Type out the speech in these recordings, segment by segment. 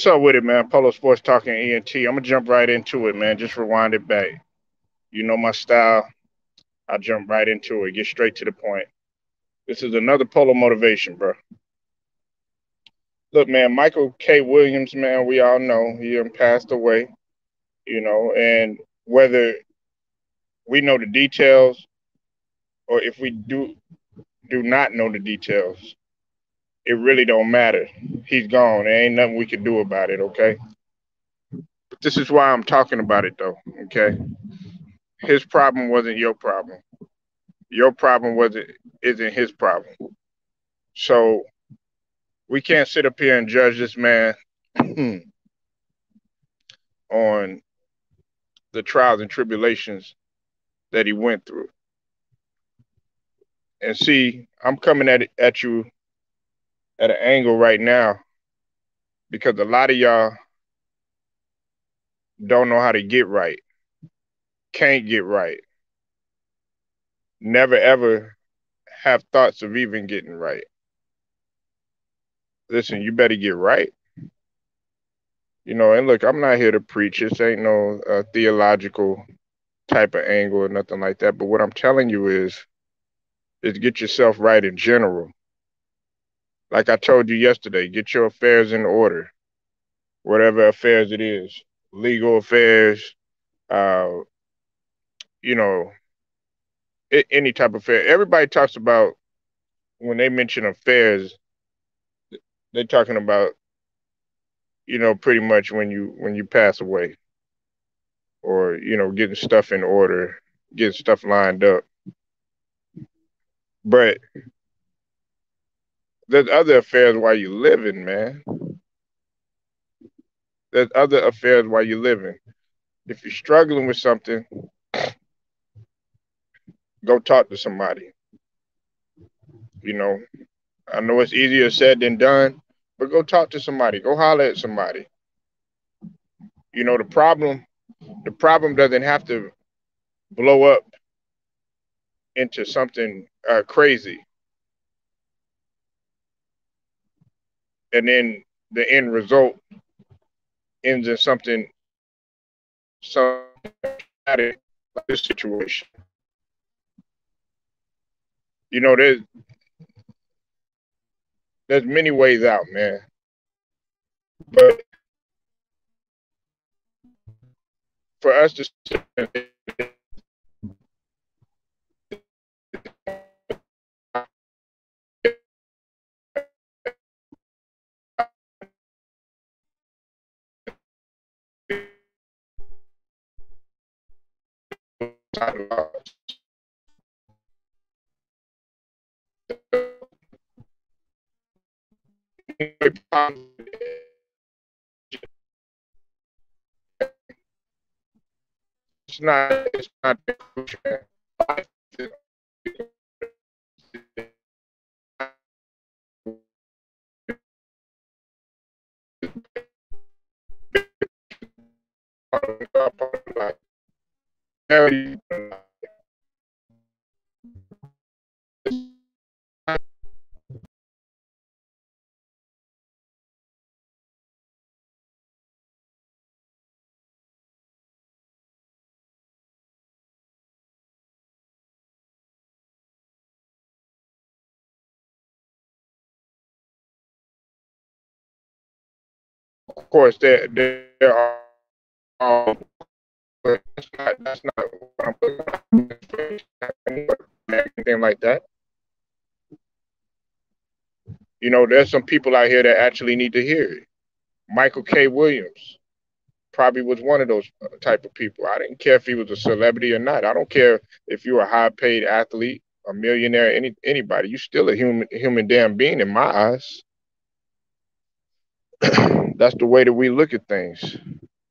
What's up with it, man? Polo Sports Talking ENT. I'm gonna jump right into it, man. Just rewind it back. You know my style. I jump right into it. Get straight to the point. This is another Polo motivation, bro. Look, man. Michael K. Williams, man. We all know he passed away. And whether we know the details or if we do not know the details, it really don't matter. He's gone. There ain't nothing we can do about it. Okay. But this is why I'm talking about it, though. Okay. His problem wasn't your problem. Your problem isn't his problem. So we can't sit up here and judge this man on the trials and tribulations that he went through. And see, I'm coming at you at an angle right now because a lot of y'all don't know how to get right, can't get right, never ever have thoughts of even getting right. Listen, you better get right. And look, I'm not here to preach. This ain't no theological type of angle or nothing like that. But what I'm telling you is get yourself right in general. Like I told you yesterday, get your affairs in order, whatever affairs it is, legal affairs, uh, you know, any type of affair. Everybody talks about when they mention affairs, they're talking about, pretty much when you pass away or, getting stuff in order, getting stuff lined up. But there's other affairs while you're living, man. There's other affairs while you're living. If you're struggling with something, go talk to somebody. You know, I know it's easier said than done, but go talk to somebody. Go holler at somebody. The problem doesn't have to blow up into something crazy, and then the end result ends in some like this situation. There's many ways out, man. But for us to it's not of course there are but that's not what I'm looking at, anything like that. There's some people out here that actually need to hear it. Michael K. Williams probably was one of those type of people. I didn't care if he was a celebrity or not. I don't care if you're a high paid athlete, a millionaire, anybody. You're still a human damn being in my eyes. That's the way that we look at things.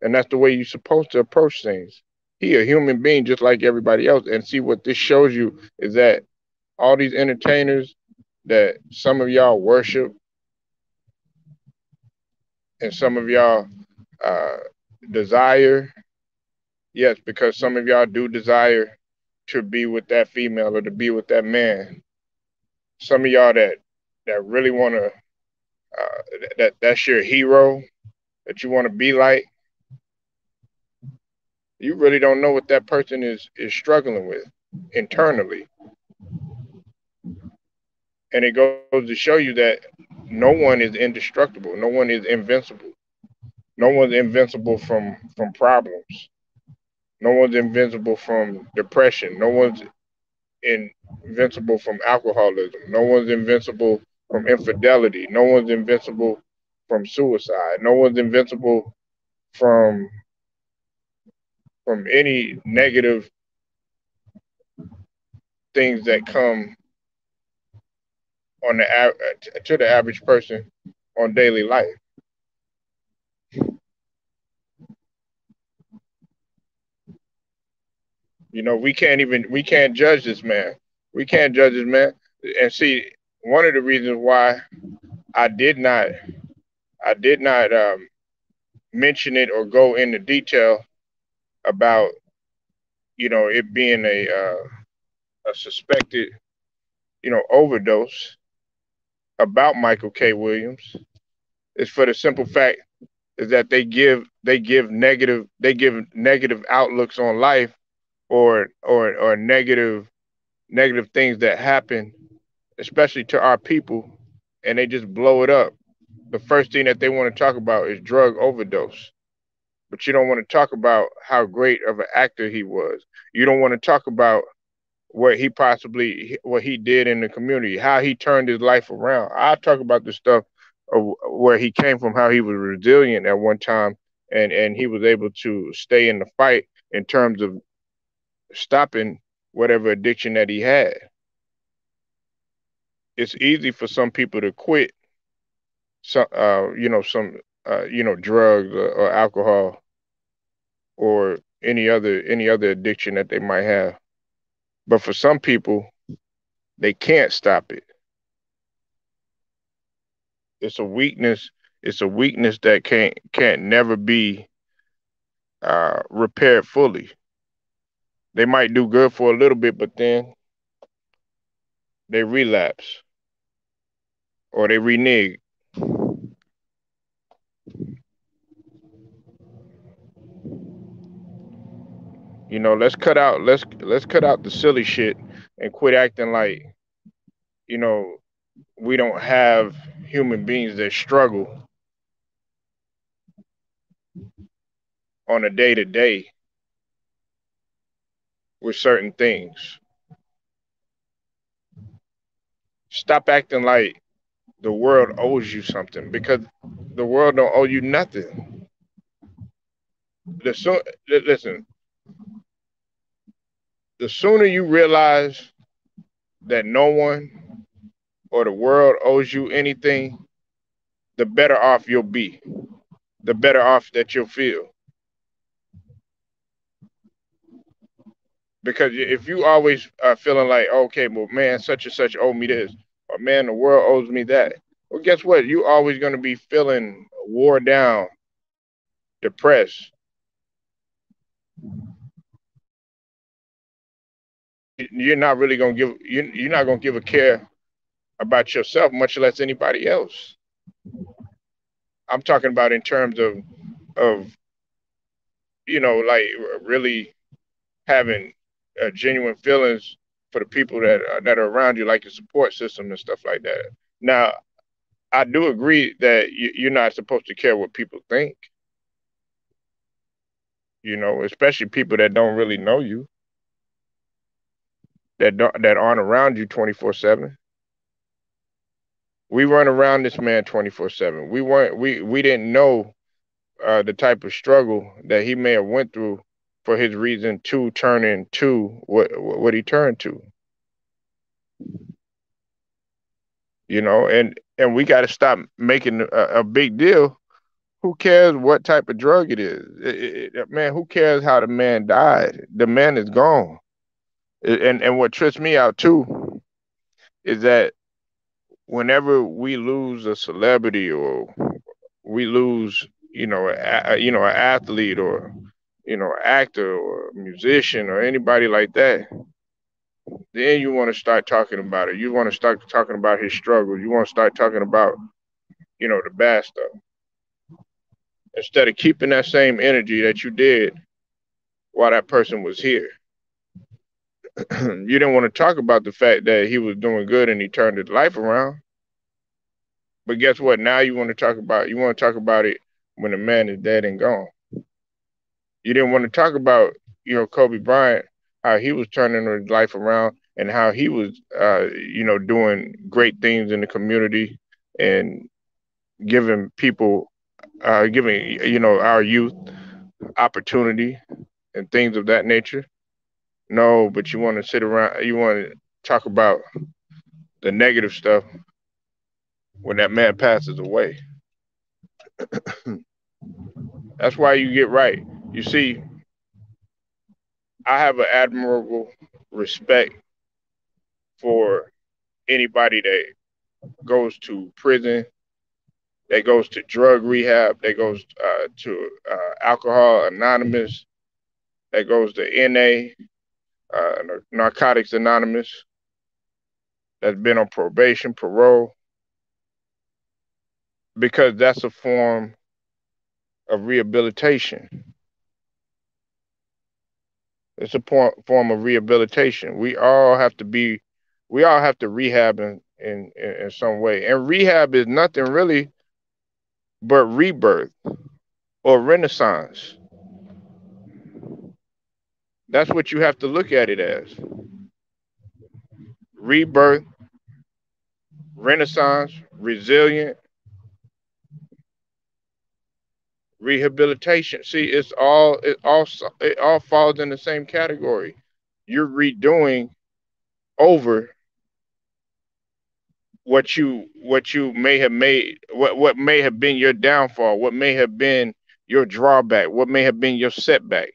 And that's the way you're supposed to approach things. He a human being just like everybody else. And see what this shows you is that all these entertainers that some of y'all worship and some of y'all uh, desire, yes, because some of y'all do desire to be with that female or to be with that man. Some of y'all that really want to, that's your hero. that you want to be like, you really don't know what that person is struggling with internally. And it goes to show you that no one is indestructible. No one is invincible. No one's invincible from problems. No one's invincible from depression. No one's invincible from alcoholism. No one's invincible from infidelity. No one's invincible from suicide. No one's invincible from any negative things that come on to the average person on daily life. We can't judge this man. We can't judge this man. And see, one of the reasons why I did not I did not mention it or go into detail about it being a suspected overdose about Michael K. Williams is for the simple fact is that they give negative outlooks on life or negative things that happen, especially to our people, and they just blow it up. The first thing that they want to talk about is drug overdose. But you don't want to talk about how great of an actor he was. You don't want to talk about what he did in the community, how he turned his life around. I talk about the stuff of where he came from, how he was resilient at one time, and he was able to stay in the fight in terms of stopping whatever addiction that he had. It's easy for some people to quit some drugs or alcohol or any other addiction that they might have. But for some people, they can't stop it. It's a weakness. It's a weakness that can't never be repaired fully. They might do good for a little bit, but then they relapse or they renege. Let's cut out the silly shit and quit acting like you know we don't have human beings that struggle on a day to day with certain things. Stop acting like the world owes you something because the world don't owe you nothing. The so, listen, the sooner you realize that no one or the world owes you anything, the better off you'll be. The better off that you'll feel. Because if you always are feeling like, okay, well, man, such and such owe me this, or man, the world owes me that. Well, guess what? You always going to be feeling wore down, depressed. You're not really going to you're not going to give a care about yourself, much less anybody else. I'm talking about in terms of like really having genuine feelings for the people that are around you, like your support system and stuff like that. Now, I do agree that you're not supposed to care what people think, especially people that don't really know you, that aren't around you 24/7. We run around this man 24/7. We didn't know the type of struggle that he may have went through for his reason to turn into what he turned to. And we got to stop making a big deal. Who cares what type of drug it is? Man, who cares how the man died? The man is gone. And what trips me out too is that whenever we lose a celebrity or we lose, an athlete or actor or a musician or anybody like that, then you want to start talking about it. You want to start talking about his struggle. You want to start talking about, the bad stuff. instead of keeping that same energy that you did while that person was here. You didn't want to talk about the fact that he was doing good and he turned his life around. But guess what? Now you want to talk about it when the man is dead and gone. You didn't want to talk about, Kobe Bryant, how he was turning his life around and how he was, doing great things in the community and giving people, giving, our youth opportunity and things of that nature. No, but you want to sit around, you want to talk about the negative stuff when that man passes away. That's why you get right. You see, I have an admirable respect for anybody that goes to prison, that goes to drug rehab, that goes to Alcohol Anonymous, that goes to NA, Narcotics Anonymous, that's been on probation, parole, because that's a form of rehabilitation. It's a form of rehabilitation. We all have to rehab in some way. And rehab is nothing really but rebirth or renaissance. That's what you have to look at it as. Rebirth, renaissance, resilient, rehabilitation. See, it all falls in the same category. You're redoing over what you may have made, what may have been your downfall, what may have been your drawback, what may have been your setback.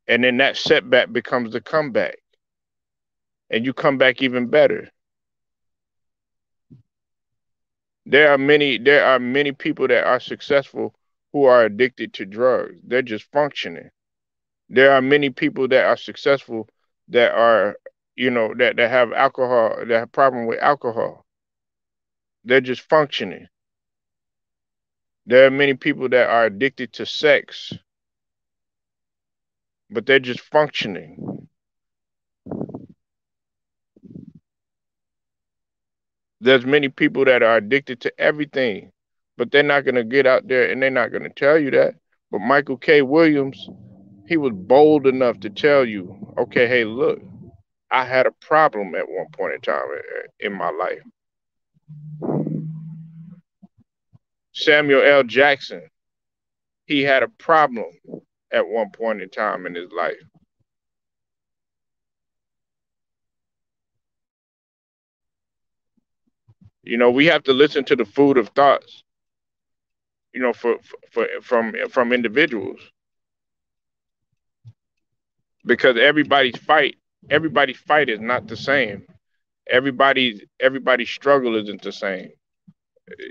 And then that setback becomes the comeback. And you come back even better. There are many people that are successful who are addicted to drugs. They're just functioning. There are many people that are successful that are, that have alcohol, that have problem with alcohol. They're just functioning. There are many people that are addicted to sex, but they're just functioning. There's many people that are addicted to everything, but they're not going to get out there and they're not going to tell you that. But Michael K. Williams, he was bold enough to tell you, okay, hey, look, I had a problem at one point in time in my life. Samuel L. Jackson, he had a problem at one point in time in his life. We have to listen to the food of thoughts, from individuals, because everybody's fight is not the same. Everybody's struggle isn't the same.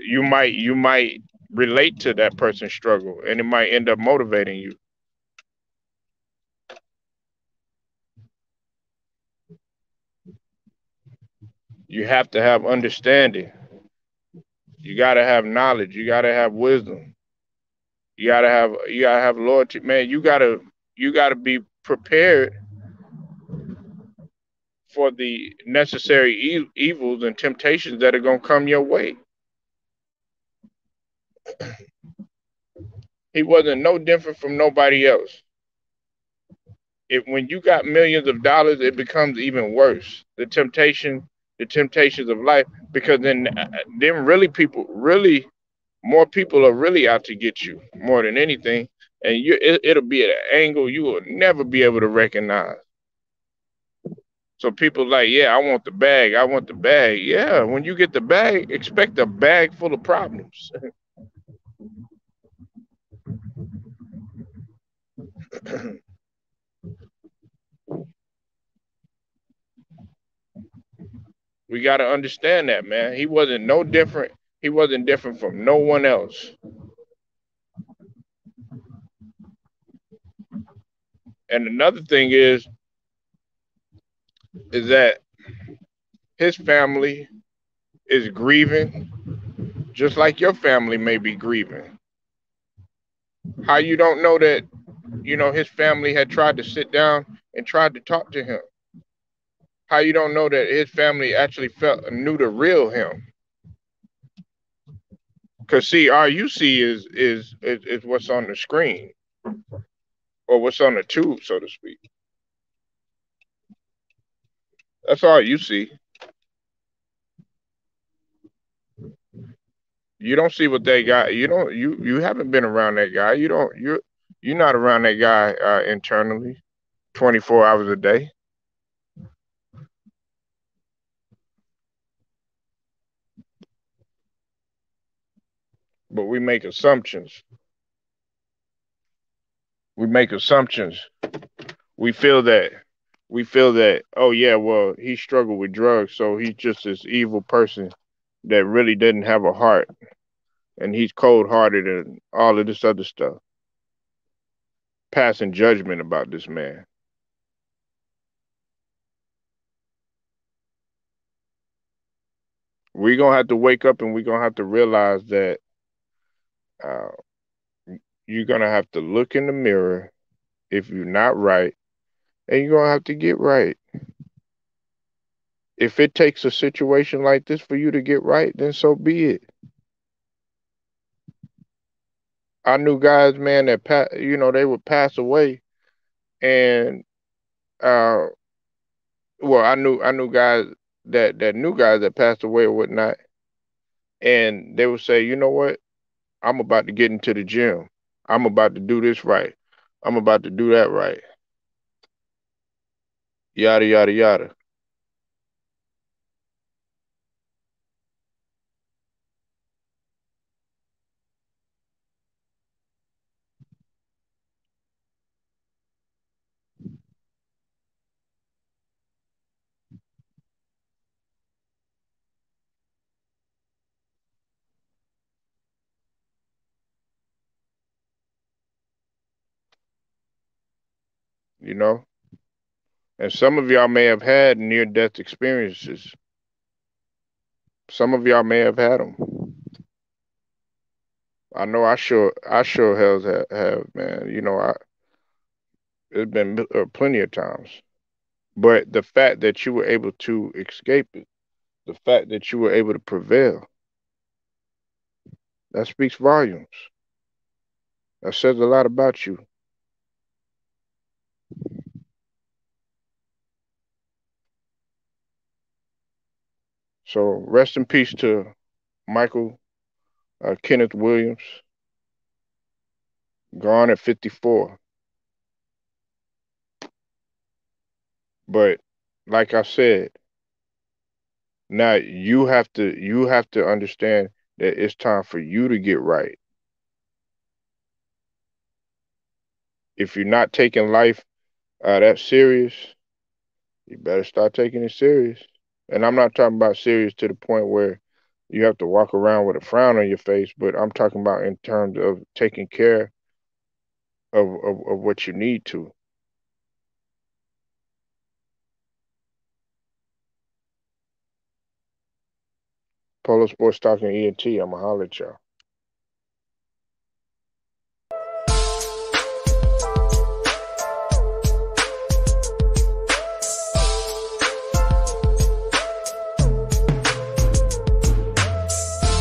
You might relate to that person's struggle and it might end up motivating you. You have to have understanding. You got to have knowledge. You got to have wisdom. You gotta have loyalty, man. You gotta be prepared for the necessary evils and temptations that are gonna come your way. He wasn't no different from nobody else. When you got millions of dollars, it becomes even worse. The temptations of life, because then really more people are really out to get you more than anything, and it'll be at an angle you will never be able to recognize. So people like, yeah, I want the bag. I want the bag. Yeah, when you get the bag, expect a bag full of problems. We got to understand that, man. He wasn't no different. He wasn't different from no one else. And another thing is that his family is grieving, just like your family may be grieving. How you don't know that, his family had tried to sit down and tried to talk to him? How you don't know that his family actually knew the real him? Cause see, all you see is what's on the screen or what's on the tube, so to speak. That's all you see. You don't see what they got. You haven't been around that guy. You're not around that guy internally 24 hours a day. But we make assumptions. We make assumptions. We feel that oh yeah, well, he struggled with drugs, so he's just this evil person that really didn't have a heart, and he's cold hearted and all of this other stuff. Passing judgment about this man. We're gonna have to wake up and we're gonna have to realize that uh, you're gonna have to look in the mirror if you're not right, and you're gonna have to get right. If it takes a situation like this for you to get right, then so be it. I knew guys, man, that they would pass away, and uh, well, I knew guys that knew guys that passed away or whatnot, and they would say, you know what, I'm about to get into the gym. I'm about to do this right. I'm about to do that right. Yada yada yada. You know, and some of y'all may have had near death experiences. Some of y'all may have had them. I know I sure have, man. It's been plenty of times. But the fact that you were able to escape it, the fact that you were able to prevail, that speaks volumes. That says a lot about you. So rest in peace to Michael Kenneth Williams, gone at 54. But like I said, now you have to understand that it's time for you to get right. If you're not taking life that serious, you better start taking it serious. And I'm not talking about serious to the point where you have to walk around with a frown on your face, but I'm talking about in terms of taking care of what you need to. Polo Sports Talking ENT, I'm going to holler at y'all.